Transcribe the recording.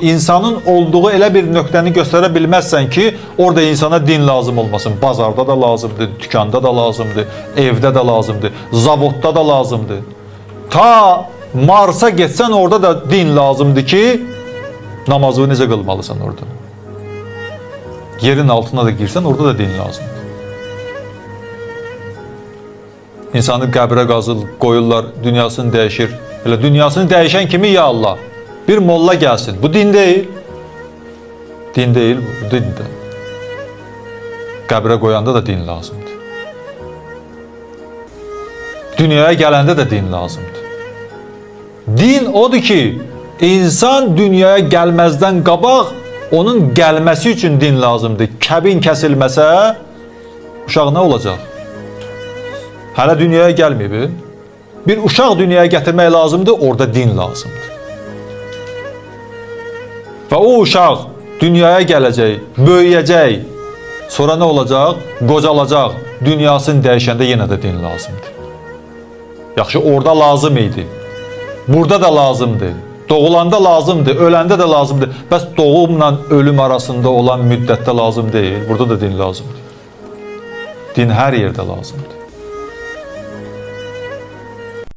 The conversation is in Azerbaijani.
İnsanın olduğu elə bir nöqtəni göstərə bilməzsən ki, orada insana din lazım olmasın. Bazarda da lazımdır, dükanda da lazımdır, evdə də lazımdır, zavodda da lazımdır. Ta Mars'a getsən orada da din lazımdır ki, namazını necə qılmalısan orada. Yerin altına da girsən orada da din lazımdır. İnsanı qəbrə qazılıb qoyurlar, dünyasını dəyişir. Elə dünyasını dəyişən kimi ya Allah. Bir molla gəlsin. Bu din deyil. Din deyil bu. Bu din də. Qəbrə qoyanda da din lazımdır. Dünyaya gələndə də din lazımdır. Din odur ki, insan dünyaya gəlməzdən qabaq onun gəlməsi üçün din lazımdır. Kəbin kəsilməsə uşaq nə olacaq? Hələ dünyaya gəlməyib. Bir uşaq dünyaya gətirmək lazımdır, orada din lazımdır. Və o uşaq dünyaya gələcək, böyüyəcək. Sonra nə olacaq? Qocalacaq. Dünyasını dəyişəndə yenə də din lazımdır. Yaxşı, orada lazım idi. Burada da lazımdır. Doğulanda lazımdır, öləndə də lazımdır. Bəs doğumla ölüm arasında olan müddətdə lazım deyil. Burada da din lazımdır. Din hər yerdə lazımdır.